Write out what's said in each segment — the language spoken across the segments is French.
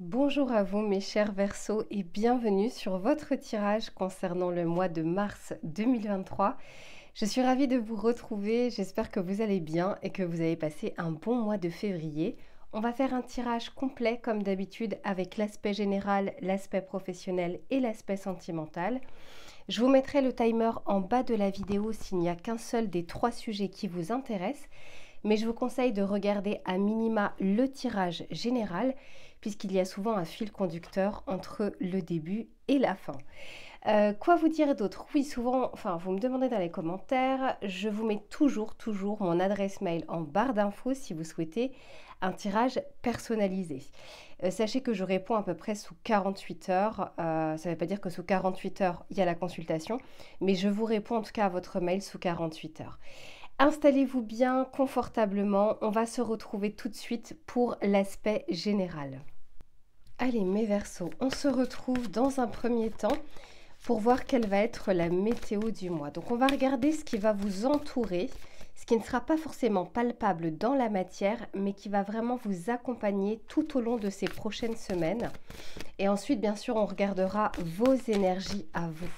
Bonjour à vous mes chers Verseaux et bienvenue sur votre tirage concernant le mois de mars 2023. Je suis ravie de vous retrouver, j'espère que vous allez bien et que vous avez passé un bon mois de février. On va faire un tirage complet comme d'habitude avec l'aspect général, l'aspect professionnel et l'aspect sentimental. Je vous mettrai le timer en bas de la vidéo s'il n'y a qu'un seul des trois sujets qui vous intéressent, mais je vous conseille de regarder à minima le tirage général puisqu'il y a souvent un fil conducteur entre le début et la fin. Quoi vous dire d'autre? Oui, souvent, vous me demandez dans les commentaires, je vous mets toujours mon adresse mail en barre d'infos si vous souhaitez un tirage personnalisé. Sachez que je réponds à peu près sous 48 heures. Ça ne veut pas dire que sous 48 heures, il y a la consultation, mais je vous réponds en tout cas à votre mail sous 48 heures. Installez-vous bien confortablement, on va se retrouver tout de suite pour l'aspect général. Allez mes Verseaux, on se retrouve dans un premier temps pour voir quelle va être la météo du mois. Donc on va regarder ce qui va vous entourer, ce qui ne sera pas forcément palpable dans la matière, mais qui va vraiment vous accompagner tout au long de ces prochaines semaines. Et ensuite, bien sûr, on regardera vos énergies à vous.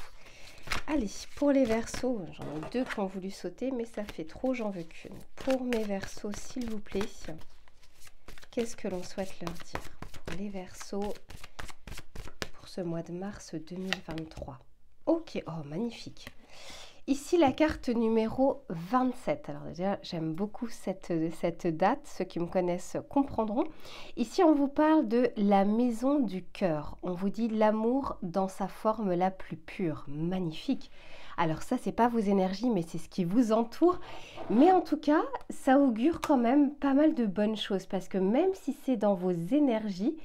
Allez, pour les Verseaux, j'en ai deux qui ont voulu sauter, mais ça fait trop, j'en veux qu'une. Pour mes Verseaux, s'il vous plaît, qu'est-ce que l'on souhaite leur dire? Pour les Verseaux, pour ce mois de mars 2023. Ok, oh magnifique. Ici la carte numéro 27. Alors déjà j'aime beaucoup cette date, ceux qui me connaissent comprendront. Ici on vous parle de la maison du cœur. On vous dit l'amour dans sa forme la plus pure. Magnifique. Alors ça c'est pas vos énergies mais c'est ce qui vous entoure. Mais en tout cas ça augure quand même pas mal de bonnes choses parce que même si c'est dans vos énergies,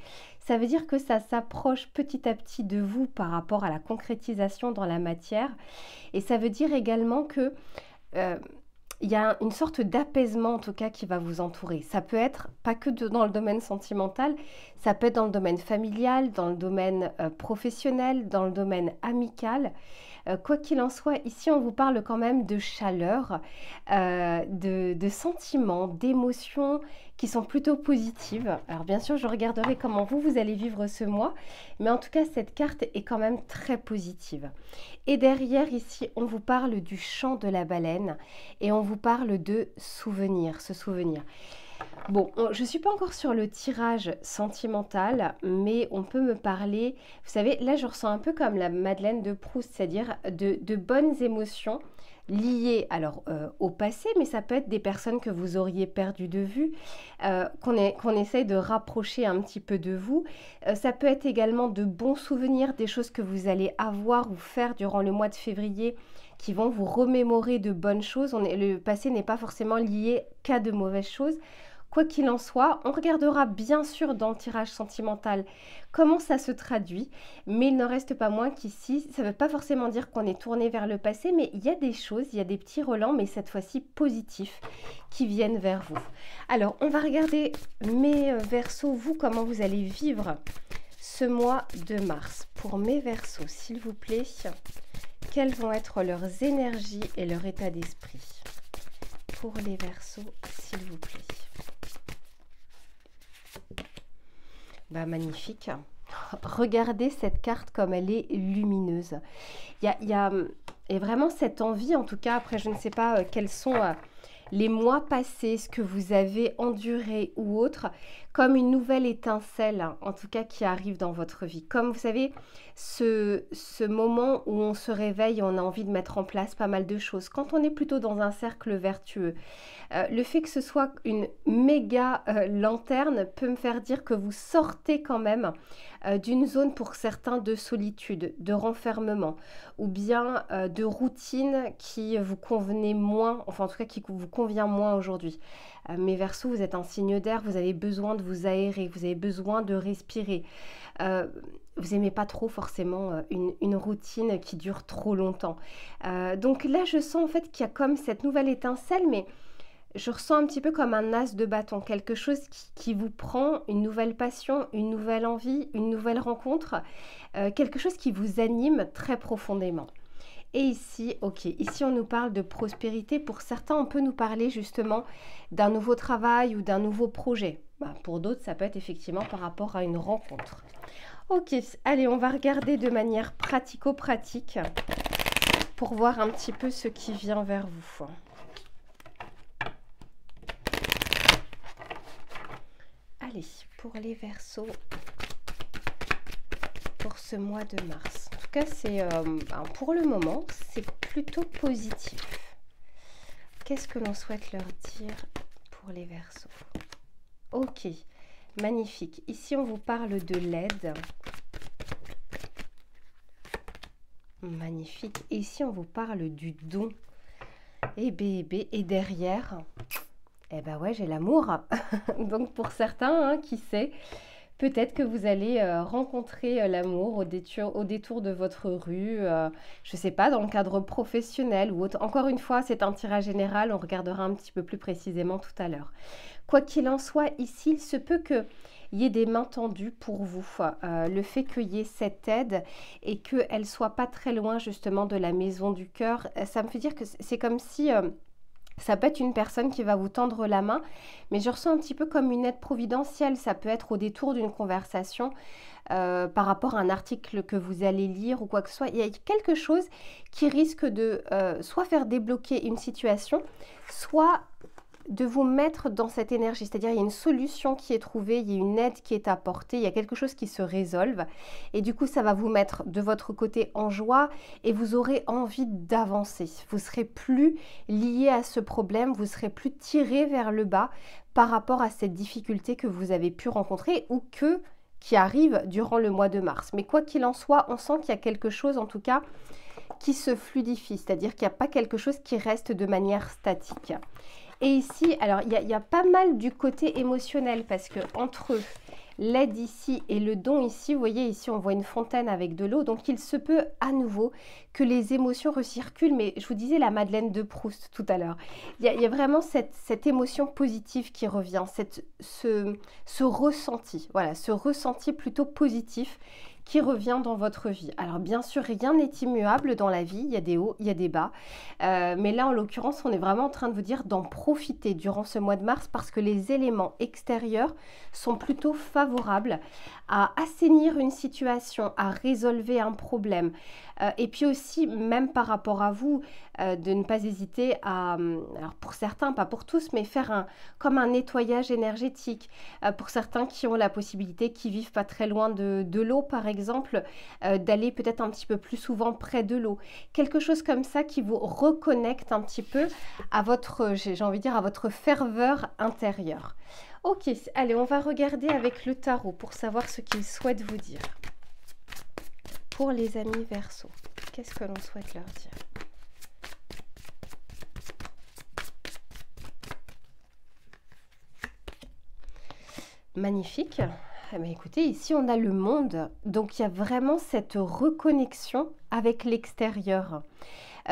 ça veut dire que ça s'approche petit à petit de vous par rapport à la concrétisation dans la matière. Et ça veut dire également que il y a une sorte d'apaisement en tout cas qui va vous entourer. Ça peut être pas que dans le domaine sentimental, ça peut être dans le domaine familial, dans le domaine professionnel, dans le domaine amical. Quoi qu'il en soit, ici on vous parle quand même de chaleur, de sentiments, d'émotions qui sont plutôt positives. Alors bien sûr, je regarderai comment vous allez vivre ce mois, mais en tout cas, cette carte est quand même très positive. Et derrière, ici, on vous parle du chant de la baleine et on vous parle de souvenir, ce souvenir. Bon, je ne suis pas encore sur le tirage sentimental, mais on peut me parler, vous savez, là je ressens un peu comme la Madeleine de Proust, c'est-à-dire de bonnes émotions liées alors au passé, mais ça peut être des personnes que vous auriez perdues de vue, qu'on essaye de rapprocher un petit peu de vous. Ça peut être également de bons souvenirs, des choses que vous allez avoir ou faire durant le mois de février qui vont vous remémorer de bonnes choses. Le passé n'est pas forcément lié qu'à de mauvaises choses. Quoi qu'il en soit, on regardera bien sûr dans le tirage sentimental comment ça se traduit, mais il n'en reste pas moins qu'ici, ça ne veut pas forcément dire qu'on est tourné vers le passé, mais il y a des choses, il y a des petits relents, mais cette fois-ci positifs, qui viennent vers vous. Alors, on va regarder mes Verseaux, vous, comment vous allez vivre ce mois de mars. Pour mes Verseaux, s'il vous plaît, quelles vont être leurs énergies et leur état d'esprit? Pour les Verseaux, s'il vous plaît. Bah, magnifique. Regardez cette carte comme elle est lumineuse. Il y a vraiment cette envie, en tout cas, après je ne sais pas quels sont les mois passés, ce que vous avez enduré ou autre, comme une nouvelle étincelle, hein, en tout cas qui arrive dans votre vie. Comme vous savez, ce moment où on se réveille, on a envie de mettre en place pas mal de choses. Quand on est plutôt dans un cercle vertueux, le fait que ce soit une méga lanterne peut me faire dire que vous sortez quand même d'une zone pour certains de solitude, de renfermement, ou bien de routine qui vous convenait moins, enfin en tout cas qui vous convient moins aujourd'hui. Mes Verseaux, vous êtes un signe d'air, vous avez besoin de vous aérer, vous avez besoin de respirer. Vous n'aimez pas trop forcément une routine qui dure trop longtemps. Donc là, je sens en fait qu'il y a comme cette nouvelle étincelle, mais je ressens un petit peu comme un as de bâton, quelque chose qui vous prend, une nouvelle passion, une nouvelle envie, une nouvelle rencontre, quelque chose qui vous anime très profondément. Et ici, ok, ici on nous parle de prospérité. Pour certains, on peut nous parler justement d'un nouveau travail ou d'un nouveau projet. Bah, pour d'autres, ça peut être effectivement par rapport à une rencontre. Ok, allez, on va regarder de manière pratico-pratique pour voir un petit peu ce qui vient vers vous. Allez, pour les Verseaux, pour ce mois de mars. En tout cas, c'est pour le moment, c'est plutôt positif. Qu'est-ce que l'on souhaite leur dire pour les Verseaux? Ok, magnifique. Ici, on vous parle de l'aide. Magnifique. Et ici, on vous parle du don. Et derrière, eh ben ouais, j'ai l'amour. Donc, pour certains, hein, qui sait, peut-être que vous allez rencontrer l'amour au détour de votre rue, je ne sais pas, dans le cadre professionnel ou autre. Encore une fois, c'est un tirage général, on regardera un petit peu plus précisément tout à l'heure. Quoi qu'il en soit, ici, il se peut qu'il y ait des mains tendues pour vous. Le fait qu'il y ait cette aide et qu'elle ne soit pas très loin justement de la maison du cœur, ça me fait dire que c'est comme si... ça peut être une personne qui va vous tendre la main, mais je ressens un petit peu comme une aide providentielle. Ça peut être au détour d'une conversation par rapport à un article que vous allez lire ou quoi que ce soit. Il y a quelque chose qui risque de soit faire débloquer une situation, soit de vous mettre dans cette énergie. C'est-à-dire, il y a une solution qui est trouvée, il y a une aide qui est apportée, il y a quelque chose qui se résolve. Et du coup, ça va vous mettre de votre côté en joie et vous aurez envie d'avancer. Vous ne serez plus lié à ce problème, vous ne serez plus tiré vers le bas par rapport à cette difficulté que vous avez pu rencontrer ou qui arrive durant le mois de mars. Mais quoi qu'il en soit, on sent qu'il y a quelque chose, en tout cas, qui se fluidifie. C'est-à-dire qu'il n'y a pas quelque chose qui reste de manière statique. Et ici, alors il y a pas mal du côté émotionnel parce que entre l'aide ici et le don ici, vous voyez ici on voit une fontaine avec de l'eau, donc il se peut à nouveau que les émotions recirculent, mais je vous disais la Madeleine de Proust tout à l'heure, il y a vraiment cette émotion positive qui revient, ce ressenti, voilà, ce ressenti plutôt positif qui revient dans votre vie. Alors bien sûr, rien n'est immuable dans la vie, il y a des hauts, il y a des bas, mais là en l'occurrence, on est vraiment en train de vous dire d'en profiter durant ce mois de mars parce que les éléments extérieurs sont plutôt favorables à assainir une situation, à résolver un problème. Et puis aussi, même par rapport à vous, de ne pas hésiter à, alors pour certains, pas pour tous, mais faire comme un nettoyage énergétique. Pour certains qui ont la possibilité, qui vivent pas très loin de l'eau, par exemple, d'aller peut-être un petit peu plus souvent près de l'eau. Quelque chose comme ça qui vous reconnecte un petit peu à votre, j'ai envie de dire, à votre ferveur intérieure. Ok, allez, on va regarder avec le tarot pour savoir ce qu'il souhaite vous dire. Pour les amis Verseaux, qu'est-ce que l'on souhaite leur dire? Magnifique. Eh bien, écoutez, ici on a le monde, donc il y a vraiment cette reconnexion avec l'extérieur.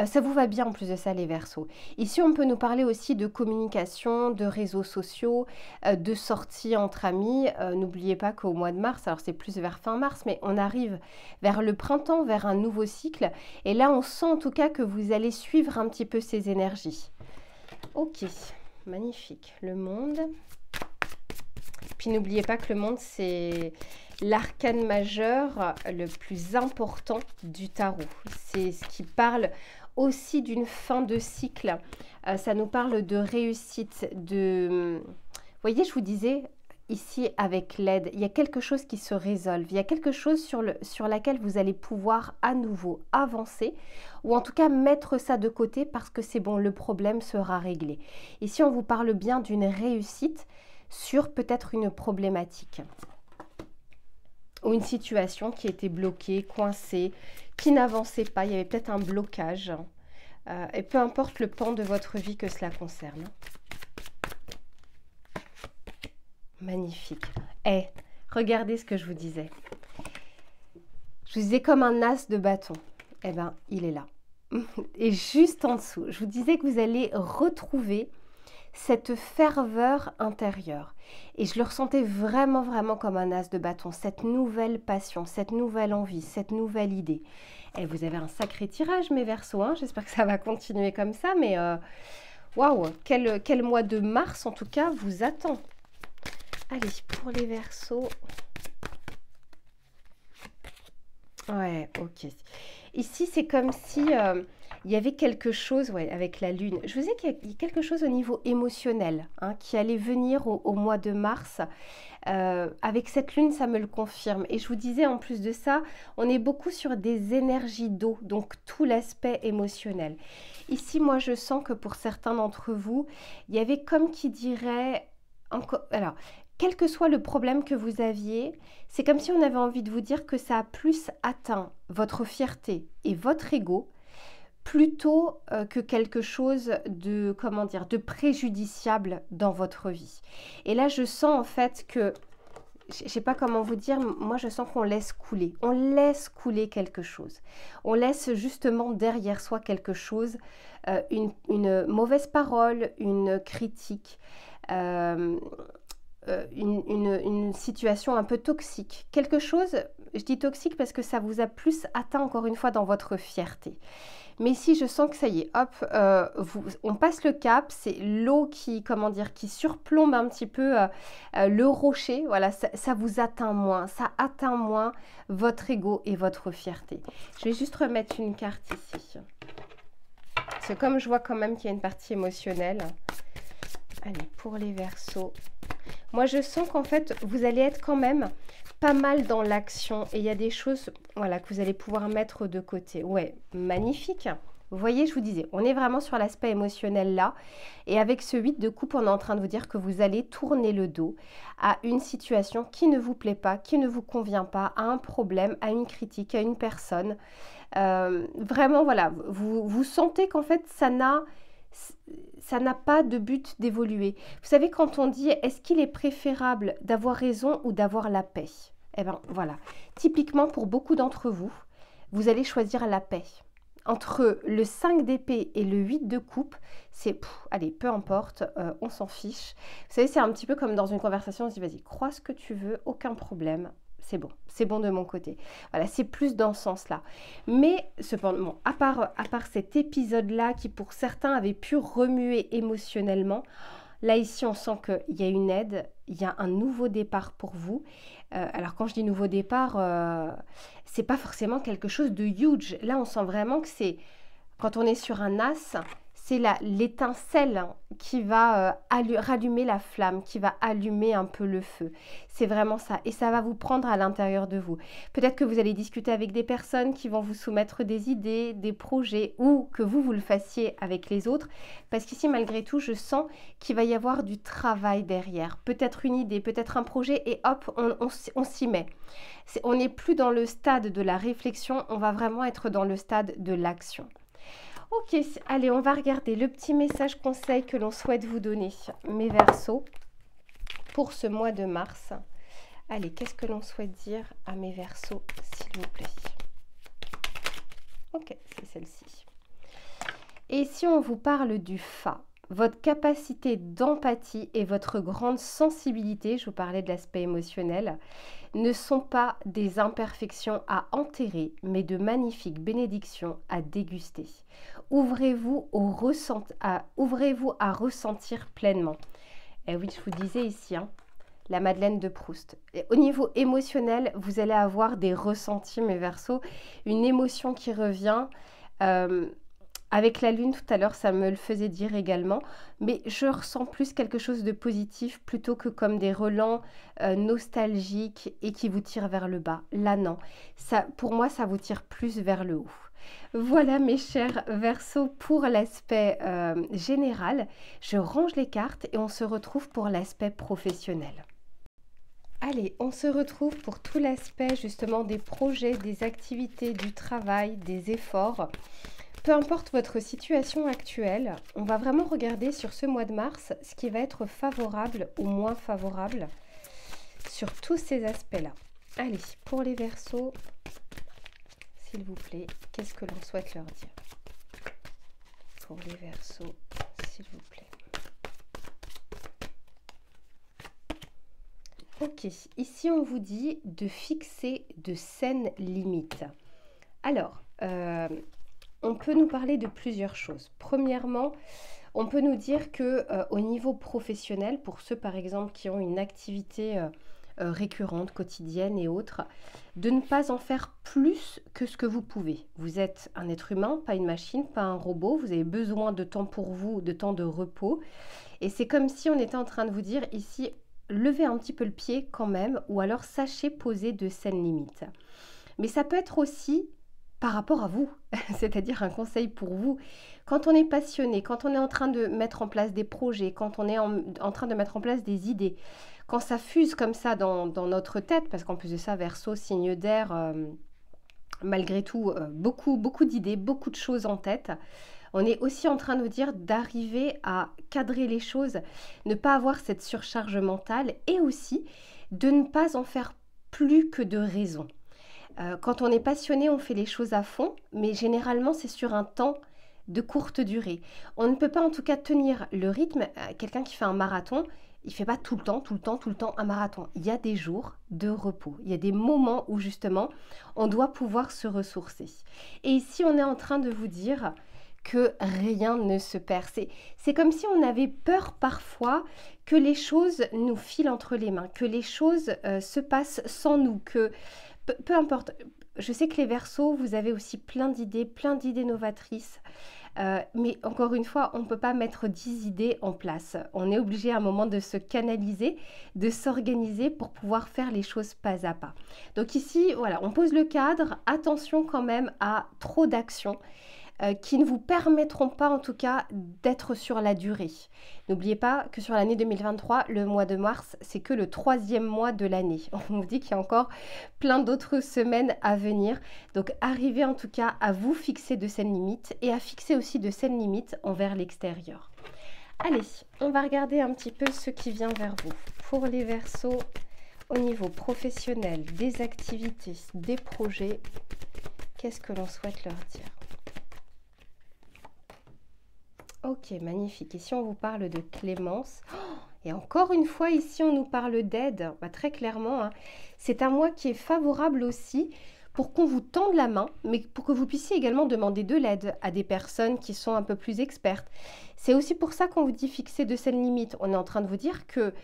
Ça vous va bien en plus de ça les Verseaux. Ici on peut nous parler aussi de communication, de réseaux sociaux, de sorties entre amis. N'oubliez pas qu'au mois de mars, alors c'est plus vers fin mars, mais on arrive vers le printemps, vers un nouveau cycle. Et là on sent en tout cas que vous allez suivre un petit peu ces énergies. Ok, magnifique. Le monde. Puis n'oubliez pas que le monde, c'est l'arcane majeur le plus important du tarot. C'est ce qui parle aussi d'une fin de cycle. Ça nous parle de réussite, de... Vous voyez, je vous disais, ici, avec l'aide, il y a quelque chose qui se résolve. Il y a quelque chose sur laquelle vous allez pouvoir à nouveau avancer ou en tout cas mettre ça de côté parce que c'est bon, le problème sera réglé. Ici, on vous parle bien d'une réussite sur peut-être une problématique ou une situation qui était bloquée, coincée, qui n'avançait pas. Il y avait peut-être un blocage. Et peu importe le pan de votre vie que cela concerne. Magnifique. Eh, regardez ce que je vous disais. Je vous disais comme un as de bâton. Eh bien, il est là. Et juste en dessous, je vous disais que vous allez retrouver cette ferveur intérieure. Et je le ressentais vraiment, vraiment comme un as de bâton, cette nouvelle passion, cette nouvelle envie, cette nouvelle idée. Et vous avez un sacré tirage, mes Verseaux, hein. J'espère que ça va continuer comme ça, mais waouh, quel mois de mars, en tout cas, vous attend. Allez, pour les Verseaux. Ouais, ok. Ici, c'est comme si il y avait quelque chose, ouais, avec la lune. Je vous disais qu'il y a quelque chose au niveau émotionnel, hein, qui allait venir au mois de mars. Avec cette lune, ça me le confirme. Et je vous disais, en plus de ça, on est beaucoup sur des énergies d'eau, donc tout l'aspect émotionnel. Ici, moi, je sens que pour certains d'entre vous, il y avait comme qui dirait... Alors, quel que soit le problème que vous aviez, c'est comme si on avait envie de vous dire que ça a plus atteint votre fierté et votre ego plutôt que quelque chose de, comment dire, de préjudiciable dans votre vie. Et là, je sens en fait que, je ne sais pas comment vous dire, moi je sens qu'on laisse couler. On laisse couler quelque chose. On laisse justement derrière soi quelque chose, une mauvaise parole, une critique, une situation un peu toxique. Quelque chose, je dis toxique parce que ça vous a plus atteint encore une fois dans votre fierté. Mais ici, je sens que ça y est, hop, on passe le cap, c'est l'eau qui, comment dire, qui surplombe un petit peu le rocher. Voilà, ça vous atteint moins, ça atteint moins votre ego et votre fierté. Je vais juste remettre une carte ici. Parce que comme je vois quand même qu'il y a une partie émotionnelle. Allez, pour les Verseaux. Moi, je sens qu'en fait, vous allez être quand même pas mal dans l'action et il y a des choses, voilà, que vous allez pouvoir mettre de côté. Ouais, magnifique. Vous voyez, je vous disais, on est vraiment sur l'aspect émotionnel là. Et avec ce 8 de coupe, on est en train de vous dire que vous allez tourner le dos à une situation qui ne vous plaît pas, qui ne vous convient pas, à un problème, à une critique, à une personne. Vraiment, voilà, vous sentez qu'en fait, ça n'a pas de but d'évoluer. Vous savez, quand on dit, est-ce qu'il est préférable d'avoir raison ou d'avoir la paix? Eh bien, voilà. Typiquement, pour beaucoup d'entre vous, vous allez choisir la paix. Entre le 5 d'épée et le 8 de coupe, c'est, allez, peu importe, on s'en fiche. Vous savez, c'est un petit peu comme dans une conversation, on se dit, vas-y, crois ce que tu veux, aucun problème. C'est bon de mon côté. Voilà, c'est plus dans ce sens-là. Mais cependant, bon, à part cet épisode-là qui pour certains avait pu remuer émotionnellement, là ici on sent qu'il y a une aide, il y a un nouveau départ pour vous. Alors quand je dis nouveau départ, c'est pas forcément quelque chose de huge. Là on sent vraiment que c'est, quand on est sur un as, c'est l'étincelle qui va rallumer la flamme, qui va allumer un peu le feu. C'est vraiment ça. Et ça va vous prendre à l'intérieur de vous. Peut-être que vous allez discuter avec des personnes qui vont vous soumettre des idées, des projets, ou que vous le fassiez avec les autres. Parce qu'ici, malgré tout, je sens qu'il va y avoir du travail derrière. Peut-être une idée, peut-être un projet, et hop, on s'y met. On n'est plus dans le stade de la réflexion, on va vraiment être dans le stade de l'action. Ok, allez, on va regarder le petit message conseil que l'on souhaite vous donner, mes Verseaux, pour ce mois de mars. Allez, qu'est-ce que l'on souhaite dire à mes Verseaux, s'il vous plaît? Ok, c'est celle-ci. Et si on vous parle du Fa, votre capacité d'empathie et votre grande sensibilité, je vous parlais de l'aspect émotionnel, ne sont pas des imperfections à enterrer, mais de magnifiques bénédictions à déguster. Ouvrez-vous à ressentir pleinement. Et oui, je vous disais ici, hein, la Madeleine de Proust. Et au niveau émotionnel, vous allez avoir des ressentis, mes Verseaux, une émotion qui revient. Avec la lune, tout à l'heure, ça me le faisait dire également, mais je ressens plus quelque chose de positif plutôt que comme des relents nostalgiques et qui vous tirent vers le bas. Là, non. Ça, pour moi, ça vous tire plus vers le haut. Voilà, mes chers Verseaux, pour l'aspect général. Je range les cartes et on se retrouve pour l'aspect professionnel. Allez, on se retrouve pour tout l'aspect justement des projets, des activités, du travail, des efforts. Peu importe votre situation actuelle, on va vraiment regarder sur ce mois de mars ce qui va être favorable ou moins favorable sur tous ces aspects-là. Allez, pour les Verseaux, s'il vous plaît, qu'est-ce que l'on souhaite leur dire? Pour les Verseaux, s'il vous plaît. Ok, ici on vous dit de fixer de saines limites. Alors, on peut nous parler de plusieurs choses. Premièrement, on peut nous dire que au niveau professionnel, pour ceux par exemple qui ont une activité récurrente, quotidienne et autres, de ne pas en faire plus que ce que vous pouvez. Vous êtes un être humain, pas une machine, pas un robot. Vous avez besoin de temps pour vous, de temps de repos. Et c'est comme si on était en train de vous dire ici, levez un petit peu le pied quand même, ou alors sachez poser de saines limites. Mais ça peut être aussi par rapport à vous, c'est-à-dire un conseil pour vous. Quand on est passionné, quand on est en train de mettre en place des projets, quand on est en train de mettre en place des idées, quand ça fuse comme ça dans notre tête, parce qu'en plus de ça, Verseau, signe d'air, malgré tout, beaucoup d'idées, beaucoup de choses en tête. On est aussi en train de nous dire d'arriver à cadrer les choses, ne pas avoir cette surcharge mentale et aussi de ne pas en faire plus que de raison. Quand on est passionné, on fait les choses à fond, mais généralement c'est sur un temps de courte durée. On ne peut pas en tout cas tenir le rythme. Quelqu'un qui fait un marathon, il ne fait pas tout le temps un marathon. Il y a des jours de repos. Il y a des moments où justement on doit pouvoir se ressourcer. Et ici on est en train de vous dire que rien ne se perd. C'est comme si on avait peur parfois que les choses nous filent entre les mains, que les choses se passent sans nous, que peu importe. Je sais que les Verseaux, vous avez aussi plein d'idées novatrices. Mais encore une fois, on ne peut pas mettre 10 idées en place. On est obligé à un moment de se canaliser, de s'organiser pour pouvoir faire les choses pas à pas. Donc ici, voilà, on pose le cadre. Attention quand même à trop d'actions qui ne vous permettront pas en tout cas d'être sur la durée. N'oubliez pas que sur l'année 2023, le mois de mars, c'est que le 3e mois de l'année. On vous dit qu'il y a encore plein d'autres semaines à venir. Donc arrivez en tout cas à vous fixer de saines limites et à fixer aussi de saines limites envers l'extérieur. Allez, on va regarder un petit peu ce qui vient vers vous. Pour les Verseaux, au niveau professionnel, des activités, des projets, qu'est-ce que l'on souhaite leur dire ? Ok, magnifique. Ici, on vous parle de clémence. Et encore une fois, ici, on nous parle d'aide. Très clairement, hein, c'est un mois qui est favorable aussi pour qu'on vous tende la main, mais pour que vous puissiez également demander de l'aide à des personnes qui sont un peu plus expertes. C'est aussi pour ça qu'on vous dit fixer de saines limites. On est en train de vous dire que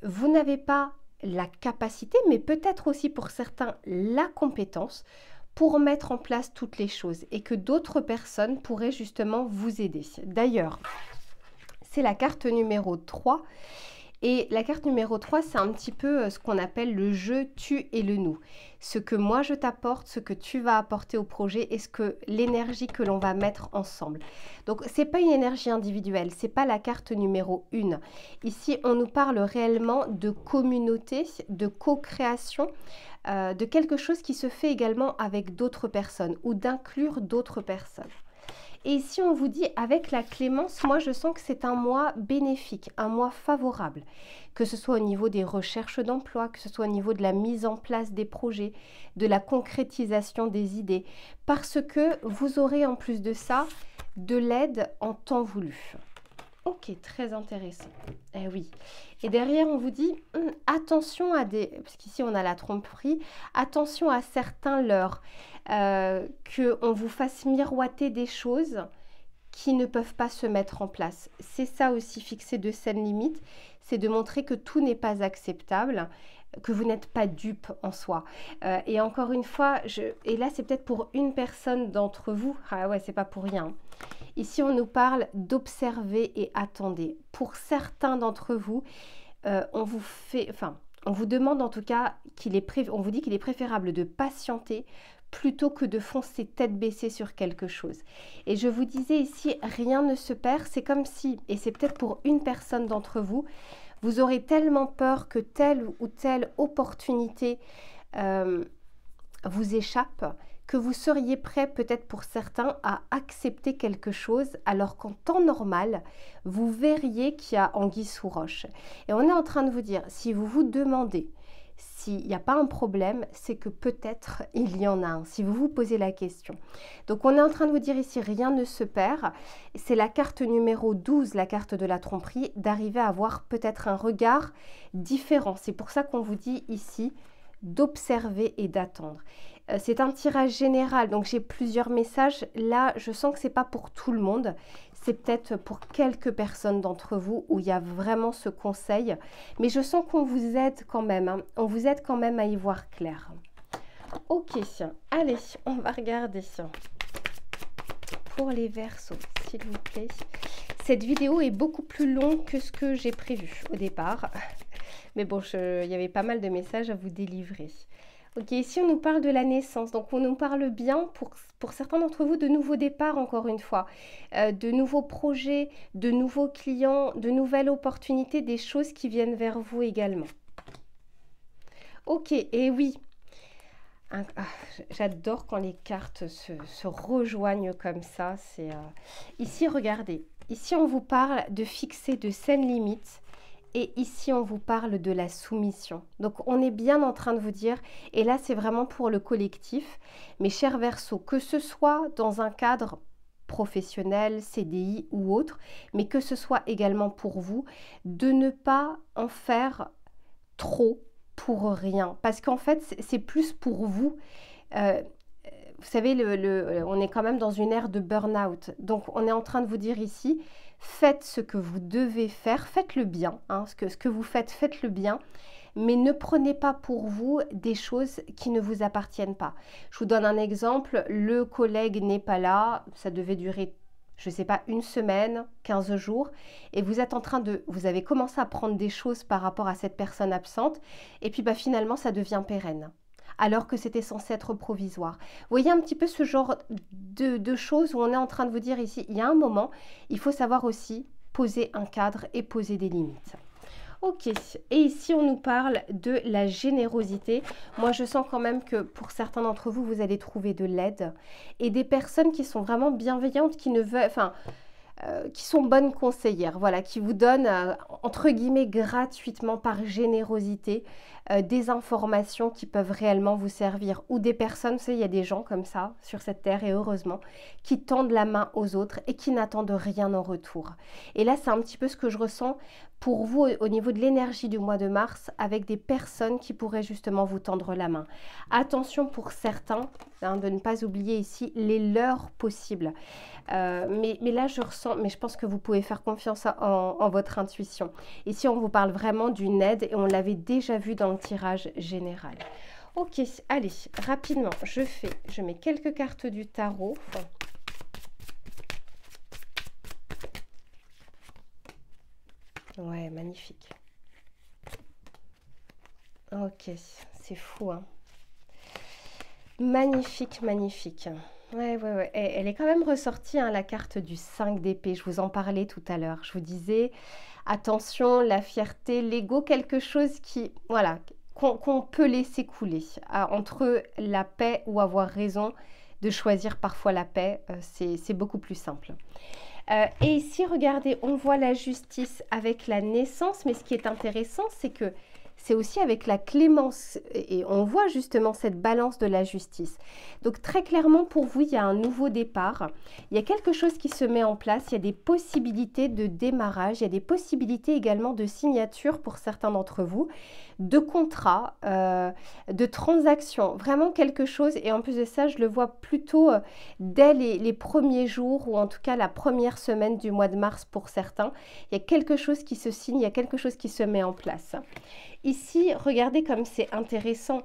vous n'avez pas la capacité, mais peut-être aussi pour certains la compétence pour mettre en place toutes les choses et que d'autres personnes pourraient justement vous aider. D'ailleurs, c'est la carte numéro 3 et la carte numéro 3, c'est un petit peu ce qu'on appelle le je, tu et le nous. Ce que moi je t'apporte, ce que tu vas apporter au projet et ce que l'énergie que l'on va mettre ensemble. Donc c'est pas une énergie individuelle, c'est pas la carte numéro 1. Ici, on nous parle réellement de communauté, de co-création, de quelque chose qui se fait également avec d'autres personnes ou d'inclure d'autres personnes. Et ici, on vous dit, avec la clémence, moi, je sens que c'est un mois bénéfique, un mois favorable, que ce soit au niveau des recherches d'emploi, que ce soit au niveau de la mise en place des projets, de la concrétisation des idées, parce que vous aurez en plus de ça, de l'aide en temps voulu. Ok, très intéressant. Eh oui. Et derrière, on vous dit, attention à des... Parce qu'ici, on a la tromperie. Attention à certains leurres. Qu'on vous fasse miroiter des choses qui ne peuvent pas se mettre en place. C'est ça aussi, fixer de saines limites. C'est de montrer que tout n'est pas acceptable, que vous n'êtes pas dupe en soi. Et encore une fois, et là, c'est peut-être pour une personne d'entre vous. Ah ouais, c'est pas pour rien. Ici, on nous parle d'observer et attendez. Pour certains d'entre vous, on vous demande en tout cas on vous dit qu'il est préférable de patienter plutôt que de foncer tête baissée sur quelque chose. Et je vous disais ici, rien ne se perd. C'est comme si, et c'est peut-être pour une personne d'entre vous, vous aurez tellement peur que telle ou telle opportunité vous échappe, que vous seriez prêt peut-être pour certains à accepter quelque chose alors qu'en temps normal, vous verriez qu'il y a anguille sous roche. Et on est en train de vous dire, si vous vous demandez s'il n'y a pas un problème, c'est que peut-être il y en a un, si vous vous posez la question. Donc on est en train de vous dire ici, rien ne se perd. C'est la carte numéro 12, la carte de la tromperie, d'arriver à avoir peut-être un regard différent. C'est pour ça qu'on vous dit ici d'observer et d'attendre. C'est un tirage général, donc j'ai plusieurs messages. Là, je sens que ce n'est pas pour tout le monde. C'est peut-être pour quelques personnes d'entre vous où il y a vraiment ce conseil. Mais je sens qu'on vous aide quand même. Hein. On vous aide quand même à y voir clair. Ok, allez, on va regarder pour les Verseaux, s'il vous plaît. Cette vidéo est beaucoup plus longue que ce que j'ai prévu au départ. Mais bon, il y avait pas mal de messages à vous délivrer. Ok, ici on nous parle de la naissance, donc on nous parle bien pour certains d'entre vous de nouveaux départs, encore une fois, de nouveaux projets, de nouveaux clients, de nouvelles opportunités, des choses qui viennent vers vous également. Ok, et oui, j'adore quand les cartes se rejoignent comme ça. Ici, regardez, ici on vous parle de fixer de saines limites. Et ici, on vous parle de la soumission. Donc, on est bien en train de vous dire, et là, c'est vraiment pour le collectif, mes chers Verseaux, que ce soit dans un cadre professionnel, CDI ou autre, mais que ce soit également pour vous, de ne pas en faire trop pour rien. Parce qu'en fait, c'est plus pour vous. Vous savez, on est quand même dans une ère de burn-out. Donc, on est en train de vous dire ici, faites ce que vous devez faire, faites-le bien. Hein, ce que vous faites, faites-le bien. Mais ne prenez pas pour vous des choses qui ne vous appartiennent pas. Je vous donne un exemple. Le collègue n'est pas là. Ça devait durer, je ne sais pas, une semaine, 15 jours. Et vous êtes en train vous avez commencé à prendre des choses par rapport à cette personne absente. Et puis, finalement, ça devient pérenne, alors que c'était censé être provisoire. Vous voyez un petit peu ce genre de choses où on est en train de vous dire ici, il y a un moment, il faut savoir aussi poser un cadre et poser des limites. Ok, et ici on nous parle de la générosité. Moi je sens quand même que pour certains d'entre vous, vous allez trouver de l'aide et des personnes qui sont vraiment bienveillantes, qui ne veulent... qui sont bonnes conseillères, voilà, qui vous donnent, entre guillemets, gratuitement, par générosité, des informations qui peuvent réellement vous servir. Ou des personnes, vous savez, il y a des gens comme ça, sur cette terre, et heureusement, qui tendent la main aux autres et qui n'attendent rien en retour. Et là, c'est un petit peu ce que je ressens pour vous au niveau de l'énergie du mois de mars, avec des personnes qui pourraient justement vous tendre la main. Attention pour certains, hein, de ne pas oublier ici les leurs possibles. Mais là, je ressens, mais je pense que vous pouvez faire confiance en votre intuition. Ici, on vous parle vraiment d'une aide et on l'avait déjà vu dans le tirage général. Ok, allez, rapidement, je mets quelques cartes du tarot. Ouais, magnifique. Ok, c'est fou, hein. Magnifique, magnifique. Ouais. Elle est quand même ressortie, hein, la carte du 5 d'épée. Je vous en parlais tout à l'heure. Je vous disais, attention, la fierté, l'ego, quelque chose qui, voilà, qu'on peut laisser couler. Entre la paix ou avoir raison, de choisir parfois la paix, c'est beaucoup plus simple. Et ici, regardez, on voit la justice avec la naissance, mais ce qui est intéressant, c'est que c'est aussi avec la clémence, et on voit justement cette balance de la justice. Donc très clairement, pour vous, il y a un nouveau départ, il y a quelque chose qui se met en place, il y a des possibilités de démarrage, il y a des possibilités également de signature pour certains d'entre vous, de contrats, de transactions, vraiment quelque chose. Et en plus de ça, je le vois plutôt dès les premiers jours, ou en tout cas la première semaine du mois de mars pour certains. Il y a quelque chose qui se signe, il y a quelque chose qui se met en place. Ici, regardez comme c'est intéressant.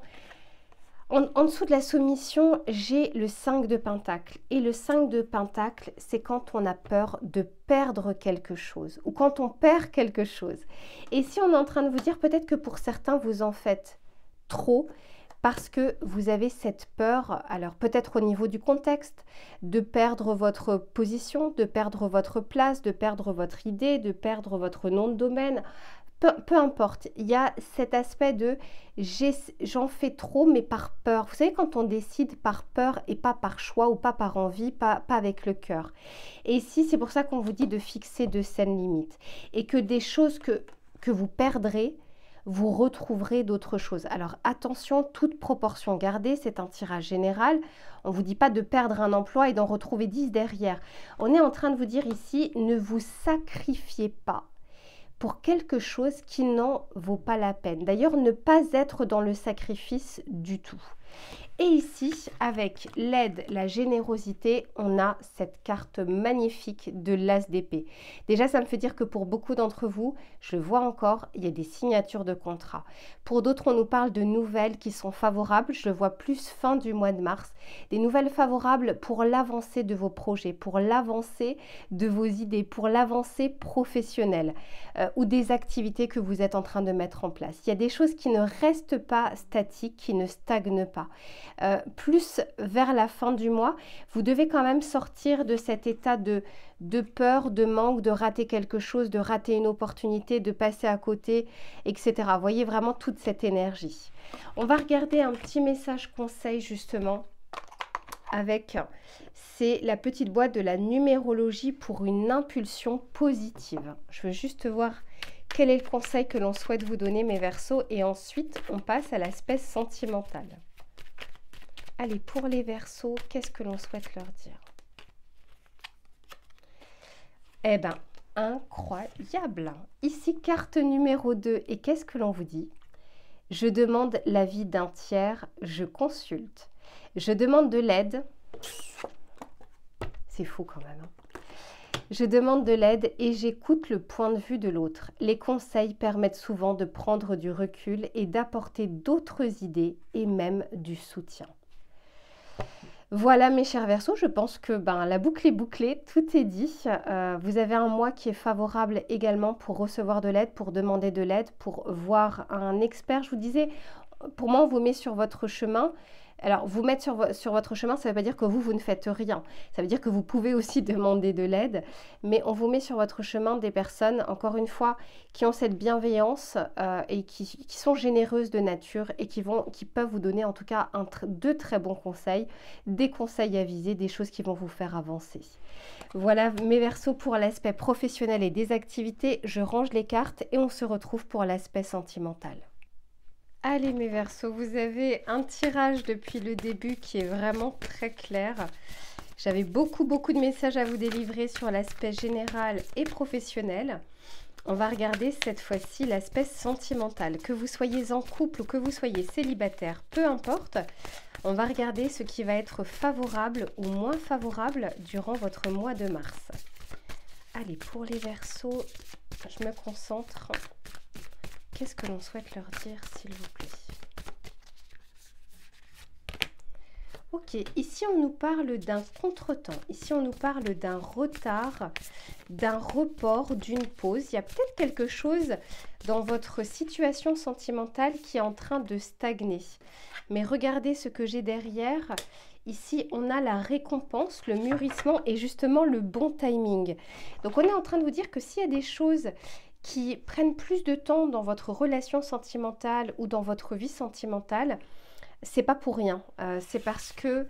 En dessous de la soumission, j'ai le 5 de Pentacle. Et le 5 de Pentacle, c'est quand on a peur de perdre quelque chose ou quand on perd quelque chose. Et ici, on est en train de vous dire peut-être que pour certains, vous en faites trop parce que vous avez cette peur, alors peut-être au niveau du contexte, de perdre votre position, de perdre votre place, de perdre votre idée, de perdre votre nom de domaine. Peu importe, il y a cet aspect de j'en fais trop mais par peur. Vous savez, quand on décide par peur et pas par choix ou pas par envie, pas avec le cœur. Et ici, c'est pour ça qu'on vous dit de fixer de saines limites. Et que des choses que vous perdrez, vous retrouverez d'autres choses. Alors attention, toute proportion gardée, c'est un tirage général. On ne vous dit pas de perdre un emploi et d'en retrouver 10 derrière. On est en train de vous dire ici, ne vous sacrifiez pas pour quelque chose qui n'en vaut pas la peine. D'ailleurs, ne pas être dans le sacrifice du tout. Et ici, avec l'aide, la générosité, on a cette carte magnifique de l'As d'épée. Déjà, ça me fait dire que pour beaucoup d'entre vous, je le vois encore, il y a des signatures de contrat. Pour d'autres, on nous parle de nouvelles qui sont favorables. Je le vois plus fin du mois de mars. Des nouvelles favorables pour l'avancée de vos projets, pour l'avancée de vos idées, pour l'avancée professionnelle ou des activités que vous êtes en train de mettre en place. Il y a des choses qui ne restent pas statiques, qui ne stagnent pas. Plus vers la fin du mois, vous devez quand même sortir de cet état de peur, de manque, de rater quelque chose, de rater une opportunité, de passer à côté, etc. Voyez vraiment toute cette énergie. On va regarder un petit message conseil justement avec, c'est la petite boîte de la numérologie pour une impulsion positive. Je veux juste voir quel est le conseil que l'on souhaite vous donner mes Verseaux et ensuite on passe à l'aspect sentimental. Allez, pour les Verseaux, qu'est-ce que l'on souhaite leur dire? Eh bien, incroyable! Ici, carte numéro 2. Et qu'est-ce que l'on vous dit? Je demande l'avis d'un tiers, je consulte. Je demande de l'aide. C'est fou quand même. Je demande de l'aide et j'écoute le point de vue de l'autre. Les conseils permettent souvent de prendre du recul et d'apporter d'autres idées et même du soutien. Voilà mes chers Verseaux, je pense que la boucle est bouclée, tout est dit. Vous avez un mois qui est favorable également pour recevoir de l'aide, pour demander de l'aide, pour voir un expert. Je vous disais, pour moi on vous met sur votre chemin. Alors, vous mettre sur votre chemin, ça ne veut pas dire que vous ne faites rien. Ça veut dire que vous pouvez aussi demander de l'aide. Mais on vous met sur votre chemin des personnes, encore une fois, qui ont cette bienveillance et qui sont généreuses de nature et qui peuvent vous donner en tout cas de très bons conseils, des conseils avisés, des choses qui vont vous faire avancer. Voilà mes Verseaux pour l'aspect professionnel et des activités. Je range les cartes et on se retrouve pour l'aspect sentimental. Allez mes Verseaux, vous avez un tirage depuis le début qui est vraiment très clair. J'avais beaucoup de messages à vous délivrer sur l'aspect général et professionnel. On va regarder cette fois-ci l'aspect sentimental. Que vous soyez en couple ou que vous soyez célibataire, peu importe. On va regarder ce qui va être favorable ou moins favorable durant votre mois de mars. Allez, pour les Verseaux, je me concentre. Qu'est-ce que l'on souhaite leur dire, s'il vous plaît? Ok, ici on nous parle d'un contretemps, ici on nous parle d'un retard, d'un report, d'une pause. Il y a peut-être quelque chose dans votre situation sentimentale qui est en train de stagner. Mais regardez ce que j'ai derrière. Ici, on a la récompense, le mûrissement et justement le bon timing. Donc on est en train de vous dire que s'il y a des choses qui prennent plus de temps dans votre relation sentimentale ou dans votre vie sentimentale, c'est pas pour rien. C'est parce que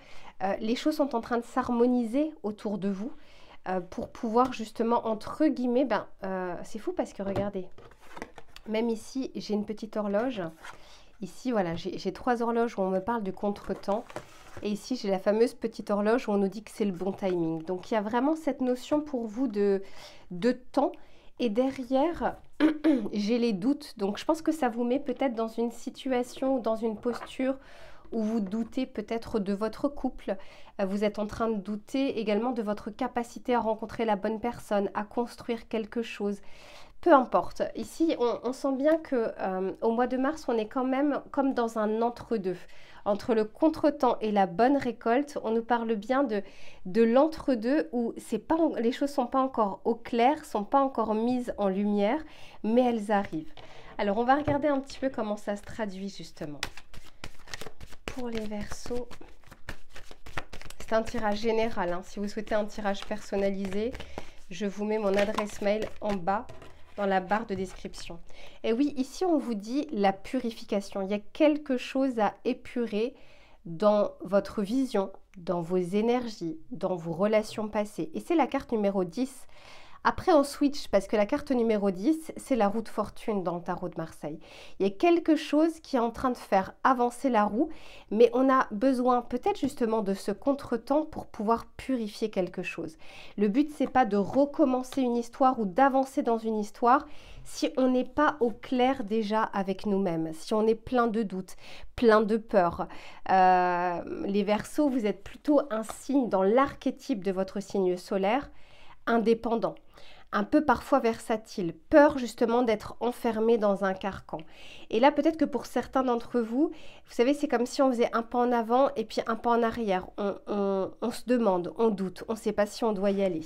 les choses sont en train de s'harmoniser autour de vous pour pouvoir justement, entre guillemets, c'est fou parce que regardez, même ici, j'ai une petite horloge. Ici, voilà, j'ai 3 horloges où on me parle du contretemps. Et ici, j'ai la fameuse petite horloge où on nous dit que c'est le bon timing. Donc, il y a vraiment cette notion pour vous de temps. Et derrière, j'ai les doutes. Donc, je pense que ça vous met peut-être dans une situation ou dans une posture où vous doutez peut-être de votre couple. Vous êtes en train de douter également de votre capacité à rencontrer la bonne personne, à construire quelque chose. Peu importe. Ici, on sent bien que au mois de mars, on est quand même comme dans un entre-deux. Entre le contretemps et la bonne récolte, on nous parle bien de l'entre-deux où les choses ne sont pas encore au clair, ne sont pas encore mises en lumière, mais elles arrivent. Alors, on va regarder un petit peu comment ça se traduit justement. Pour les Verseaux, c'est un tirage général. Si vous souhaitez un tirage personnalisé, je vous mets mon adresse mail en bas dans la barre de description. Et oui, ici on vous dit la purification. Il y a quelque chose à épurer dans votre vision, dans vos énergies, dans vos relations passées. Et c'est la carte numéro 10, Après, on switch parce que la carte numéro 10, c'est la roue de fortune dans le tarot de Marseille. Il y a quelque chose qui est en train de faire avancer la roue, mais on a besoin peut-être justement de ce contretemps pour pouvoir purifier quelque chose. Le but, c'est pas de recommencer une histoire ou d'avancer dans une histoire si on n'est pas au clair déjà avec nous-mêmes, si on est plein de doutes, plein de peurs. Les Verseaux, vous êtes plutôt un signe dans l'archétype de votre signe solaire, indépendant, un peu parfois versatile, peur justement d'être enfermé dans un carcan. Et là, peut-être que pour certains d'entre vous, vous savez, c'est comme si on faisait un pas en avant et puis un pas en arrière. On se demande, on doute, on ne sait pas si on doit y aller.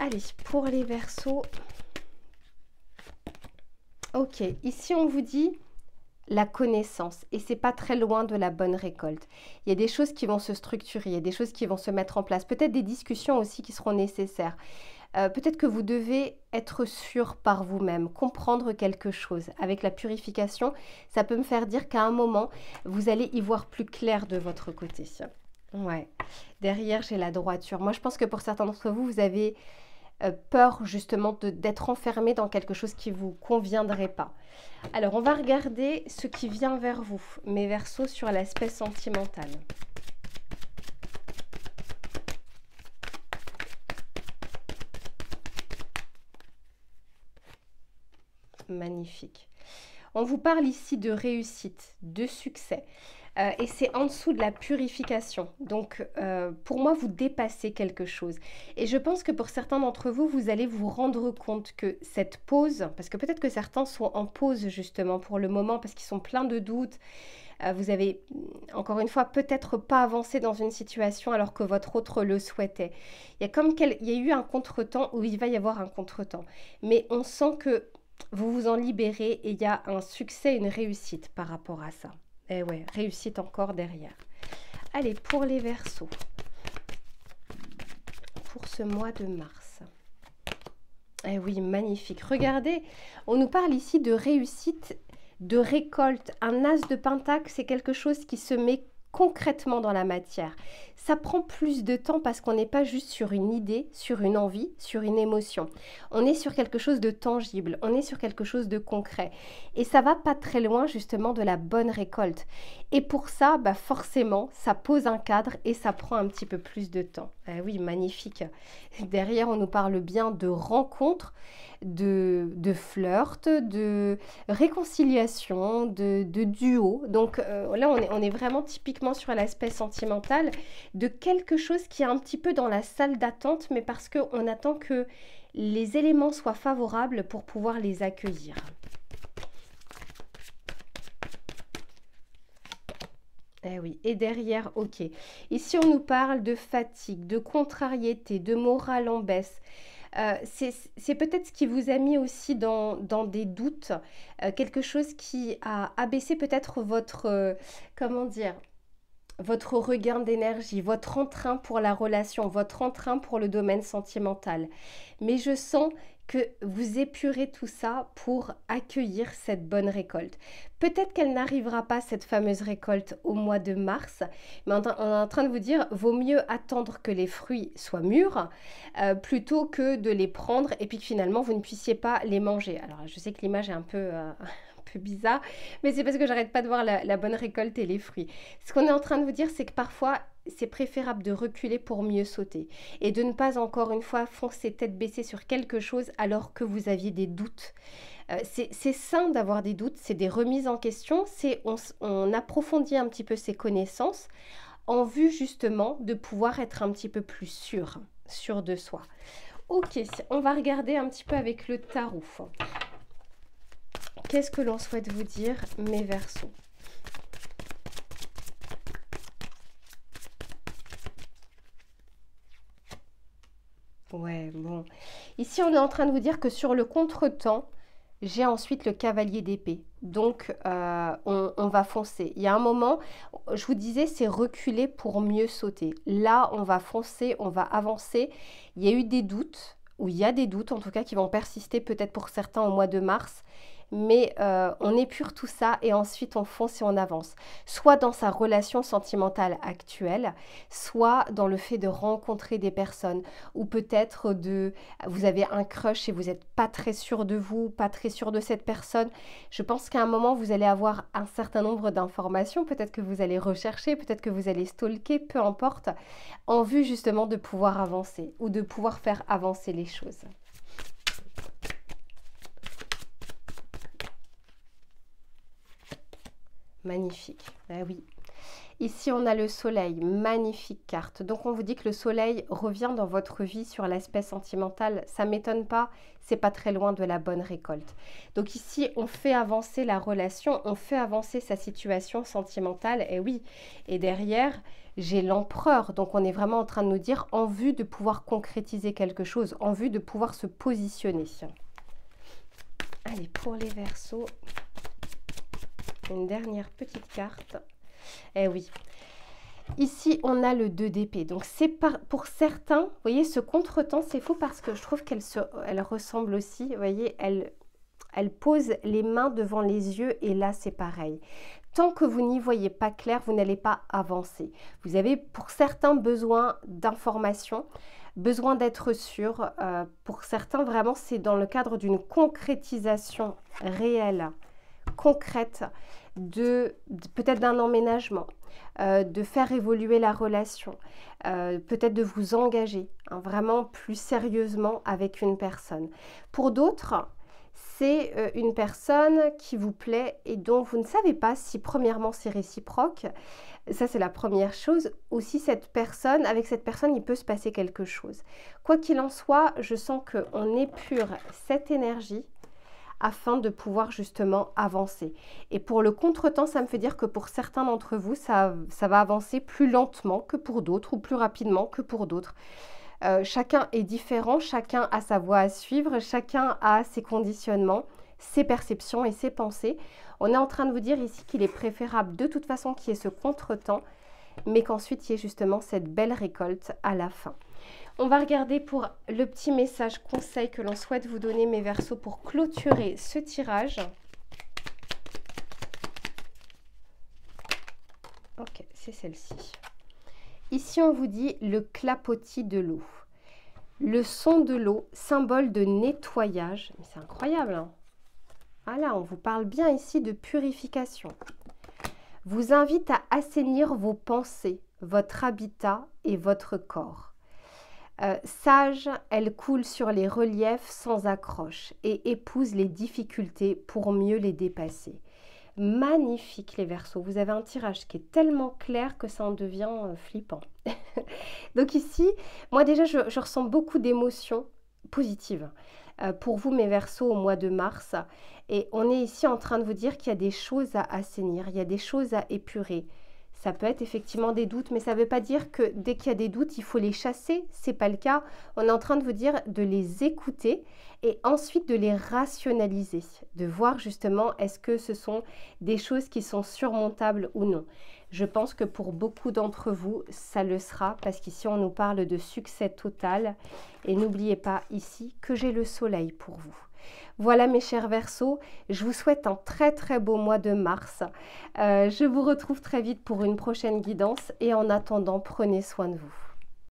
Allez, pour les Verseaux. Ok, ici on vous dit la connaissance et c'est pas très loin de la bonne récolte. Il y a des choses qui vont se structurer, il y a des choses qui vont se mettre en place, peut-être des discussions aussi qui seront nécessaires. Peut-être que vous devez être sûr par vous-même, comprendre quelque chose. Avec la purification, ça peut me faire dire qu'à un moment, vous allez y voir plus clair de votre côté. Ouais. Derrière, j'ai la droiture. Moi, je pense que pour certains d'entre vous, vous avez peur justement d'être enfermé dans quelque chose qui ne vous conviendrait pas. Alors, on va regarder ce qui vient vers vous, mes Verseaux, sur l'aspect sentimental. Magnifique. On vous parle ici de réussite, de succès. Et c'est en dessous de la purification. Donc, pour moi, vous dépassez quelque chose. Et je pense que pour certains d'entre vous, vous allez vous rendre compte que cette pause, parce que peut-être que certains sont en pause justement pour le moment, parce qu'ils sont pleins de doutes. Vous avez, encore une fois, peut-être pas avancé dans une situation alors que votre autre le souhaitait. Il y a eu un contretemps où il va y avoir un contretemps. Mais on sent que vous vous en libérez et il y a un succès, une réussite par rapport à ça. Et ouais, réussite encore derrière. Allez, pour les Verseaux, pour ce mois de mars. Eh oui, magnifique. Regardez, on nous parle ici de réussite, de récolte. Un as de pentacle, c'est quelque chose qui se met concrètement dans la matière. Ça prend plus de temps parce qu'on n'est pas juste sur une idée, sur une envie, sur une émotion. On est sur quelque chose de tangible, on est sur quelque chose de concret. Et ça va pas très loin justement de la bonne récolte. Et pour ça, bah forcément, ça pose un cadre et ça prend un petit peu plus de temps. Ah oui, magnifique. Derrière, on nous parle bien de rencontres, de flirt, de réconciliation, de duo. Donc là, on est vraiment typiquement sur l'aspect sentimental de quelque chose qui est un petit peu dans la salle d'attente, mais parce qu'on attend que les éléments soient favorables pour pouvoir les accueillir. Eh oui, et derrière, ok. Ici, on nous parle de fatigue, de contrariété, de morale en baisse. C'est peut-être ce qui vous a mis aussi dans des doutes, quelque chose qui a abaissé peut-être votre, comment dire, votre regain d'énergie, votre entrain pour la relation, votre entrain pour le domaine sentimental. Mais je sens que vous épurez tout ça pour accueillir cette bonne récolte. Peut-être qu'elle n'arrivera pas, cette fameuse récolte, au mois de mars, mais on est en train de vous dire, vaut mieux attendre que les fruits soient mûrs, plutôt que de les prendre et puis que finalement vous ne puissiez pas les manger. Alors je sais que l'image est un peu bizarre, mais c'est parce que j'arrête pas de voir la bonne récolte et les fruits. Ce qu'on est en train de vous dire, c'est que parfois, c'est préférable de reculer pour mieux sauter et de ne pas encore une fois foncer tête baissée sur quelque chose alors que vous aviez des doutes. C'est sain d'avoir des doutes, c'est des remises en question, on approfondit un petit peu ses connaissances en vue justement de pouvoir être un petit peu plus sûr de soi. Ok, on va regarder un petit peu avec le tarot. Qu'est-ce que l'on souhaite vous dire, mes Verseaux? Ouais, bon. Ici, on est en train de vous dire que sur le contretemps, j'ai ensuite le cavalier d'épée. Donc, on va foncer. Il y a un moment, je vous disais, c'est reculer pour mieux sauter. Là, on va foncer, on va avancer. Il y a eu des doutes, ou il y a des doutes en tout cas, qui vont persister peut-être pour certains au mois de mars. mais on épure tout ça et ensuite on fonce et on avance. Soit dans sa relation sentimentale actuelle, soit dans le fait de rencontrer des personnes, ou peut-être vous avez un crush et vous n'êtes pas très sûr de vous, pas très sûr de cette personne. Je pense qu'à un moment, vous allez avoir un certain nombre d'informations, peut-être que vous allez rechercher, peut-être que vous allez stalker, peu importe, en vue justement de pouvoir avancer ou de pouvoir faire avancer les choses. Magnifique, ah oui. Ici, on a le soleil, magnifique carte. Donc, on vous dit que le soleil revient dans votre vie sur l'aspect sentimental. Ça ne m'étonne pas, c'est pas très loin de la bonne récolte. Donc ici, on fait avancer la relation, on fait avancer sa situation sentimentale, et oui. Et derrière, j'ai l'empereur. Donc, on est vraiment en train de nous dire en vue de pouvoir concrétiser quelque chose, en vue de pouvoir se positionner. Allez, pour les Verseaux, une dernière petite carte. Eh oui, ici on a le 2 d'épée, donc c'est pour certains, vous voyez, ce contretemps, c'est fou parce que je trouve elle ressemble aussi, vous voyez, elle pose les mains devant les yeux et là c'est pareil. Tant que vous n'y voyez pas clair, vous n'allez pas avancer. Vous avez pour certains besoin d'informations, besoin d'être sûr. Pour certains, vraiment, c'est dans le cadre d'une concrétisation réelle, concrète, peut-être d'un emménagement, de faire évoluer la relation, peut-être de vous engager vraiment plus sérieusement avec une personne. Pour d'autres, c'est une personne qui vous plaît et dont vous ne savez pas si premièrement c'est réciproque. Ça, c'est la première chose. Aussi, avec cette personne, il peut se passer quelque chose. Quoi qu'il en soit, je sens qu'on épure cette énergie afin de pouvoir justement avancer. Et pour le contretemps, ça me fait dire que pour certains d'entre vous, ça va avancer plus lentement que pour d'autres ou plus rapidement que pour d'autres. Chacun est différent, chacun a sa voie à suivre, chacun a ses conditionnements, ses perceptions et ses pensées. On est en train de vous dire ici qu'il est préférable de toute façon qu'il y ait ce contretemps, mais qu'ensuite il y ait justement cette belle récolte à la fin. On va regarder pour le petit message conseil que l'on souhaite vous donner, mes Verseaux, pour clôturer ce tirage. Ok, c'est celle-ci. Ici, on vous dit le clapotis de l'eau. Le son de l'eau, symbole de nettoyage. Mais c'est incroyable, hein? Ah là, on vous parle bien ici de purification. Vous invite à assainir vos pensées, votre habitat et votre corps. Sage, elle coule sur les reliefs sans accroche et épouse les difficultés pour mieux les dépasser. Magnifique les Verseaux, vous avez un tirage qui est tellement clair que ça en devient flippant. Donc ici, moi déjà je ressens beaucoup d'émotions positives pour vous mes Verseaux au mois de mars. Et on est ici en train de vous dire qu'il y a des choses à assainir, il y a des choses à épurer. Ça peut être effectivement des doutes, mais ça ne veut pas dire que dès qu'il y a des doutes, il faut les chasser. Ce n'est pas le cas. On est en train de vous dire de les écouter et ensuite de les rationaliser, de voir justement est-ce que ce sont des choses qui sont surmontables ou non. Je pense que pour beaucoup d'entre vous, ça le sera parce qu'ici, on nous parle de succès total. Et n'oubliez pas ici que j'ai le soleil pour vous. Voilà mes chers Verseaux, je vous souhaite un très très beau mois de mars. Je vous retrouve très vite pour une prochaine guidance et en attendant, prenez soin de vous.